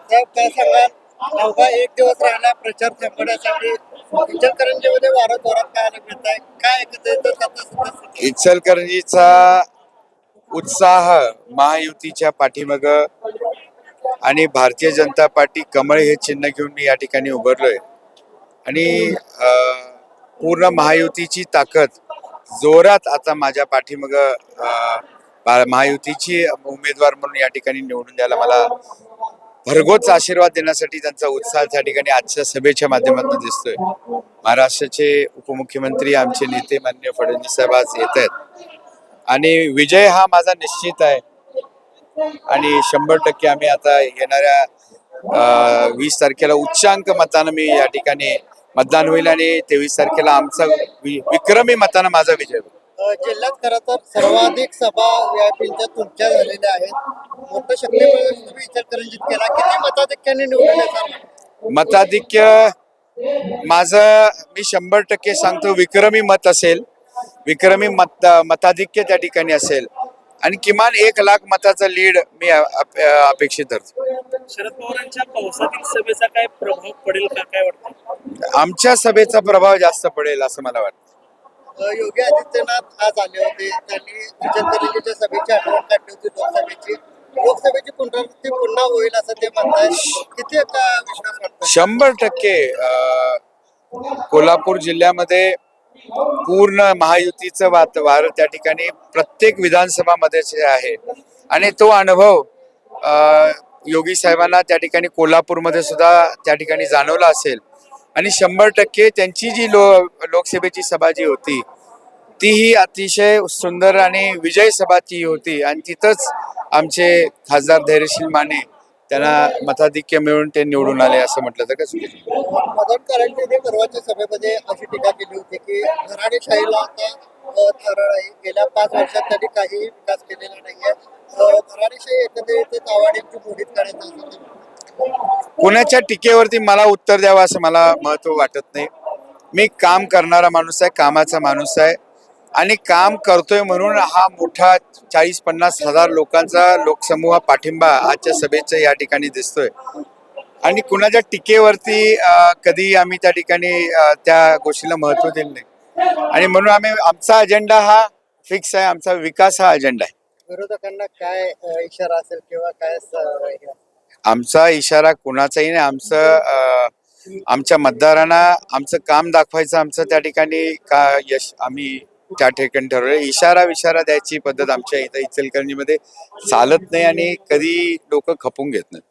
साहेब काय सांगाल, अवघा एक दिवस राहिला प्रचार थांबवण्यासाठी इचलकरंजीमध्ये वारं जोरात पाहायला मिळत आहे. काय एकंदरीत आता सध्या इचलकरंजीचा उत्साह महायुतीच्या पाठीमाग आणि भारतीय जनता पार्टी कमळ हे चिन्ह घेऊन मी या ठिकाणी उभारलोय आणि पूर्ण महायुतीची ताकद जोरात आता माझ्या पाठीमाग महायुतीची उमेदवार म्हणून या ठिकाणी निवडून द्यायला मला भरघोस आशीर्वाद देण्यासाठी त्यांचा उत्साह त्या ठिकाणी आजच्या सभेच्या माध्यमातून दिसतोय. महाराष्ट्राचे उपमुख्यमंत्री आमचे नेते माननीय फडणवीस साहेब आज येत आहेत आणि विजय हा माझा निश्चित आहे आणि 100% आम्ही आता येणाऱ्या 20 तारखेला उच्चांक मतानं मी या ठिकाणी मतदान होईल आणि 23 तारखेला आमचा विक्रमी मतानं माझा विजय होईल. जिल्ह्यात खरं तर सर्वाधिक सभा व्यापींच्या तुमच्या झालेल्या आहेत. मोठं शक्ती प्रदर्शन तुम्ही इचलकरंजीत केला. किती मताधिक्याने निवडून येतात? मताधिक्य माझं मी 100% सांगतो विक्रमी मत असेल, विक्रमी मताधिक्य त्या ठिकाणी असेल आणि किमान 1,00,000 मताचा लीड मी अपेक्षित धरतो. शरद पवारांच्या पावसातील सभेचा काय प्रभाव पडेल का, काय वाटतं? आमच्या सभेचा प्रभाव जास्त पडेल असं मला वाटतं. योगी आदित्यनाथ आज आले होते. त्यांनी इचलकरंजीच्या सभेची आठवण काढली होती. लोकसभेची पुनरावृत्ती पुन्हा होईल असं ते म्हणताय. किती आता विश्वास वाटतो? 100% कोल्हापूर जिल्ह्यामध्ये पूर्ण महायुतीचं वारं त्या ठिकाणी प्रत्येक विधानसभामध्ये आहे आणि तो अनुभव योगी साहेबांना त्या ठिकाणी कोल्हापूरमध्ये सुद्धा त्या ठिकाणी जाणवला असेल आणि 100% त्यांची जी लोकसभेची सभा जी होती तीही अतिशय सुंदर आणि विजय सभा ती होती आणि तिथंच आमचे खासदार धैर्यशील माने त्यांना मताधिक्य मिळून ते निवडून आले असं म्हटलं तर काय चुकीचं? मदत करायची परवाच्या सभेमध्ये अशी टीका केली होती की घराणेशाहीला आता थरळ आहे. गेल्या 5 वर्षात त्यांनी काही विकास केलेला नाहीये. घराणेशाही एकत्रित आवाडीची मोडीत करायचं असं कुणाच्या टीकेवरती मला उत्तर द्यावं असं मला महत्व वाटत नाही. मी काम करणारा माणूस आहे, कामाचा माणूस आहे आणि काम करतोय म्हणून हा मोठा 40-50 हजार लोकांचा लोकसमूह पाठिंबा आजच्या सभेचा या ठिकाणी दिसतोय आणि कुणाच्या टीकेवरती कधी आम्ही त्या ठिकाणी त्या गोष्टीला महत्व दिलं नाही आणि म्हणून आमचा अजेंडा हा फिक्स आहे. आमचा विकास हा अजेंडा आहे. विरोधकांना काय इशारा असेल किंवा काय आमचा इशारा कुणाचाही नाही. आमच्या मतदारांना आमचं काम दाखवायचं आमचं त्या ठिकाणी का यश आम्ही त्या ठिकाणी ठरवलं. इशारा द्यायची पद्धत आमच्या इथं इचलकरंजीमध्ये चालत नाही आणि कधी लोक खपून घेत नाहीत.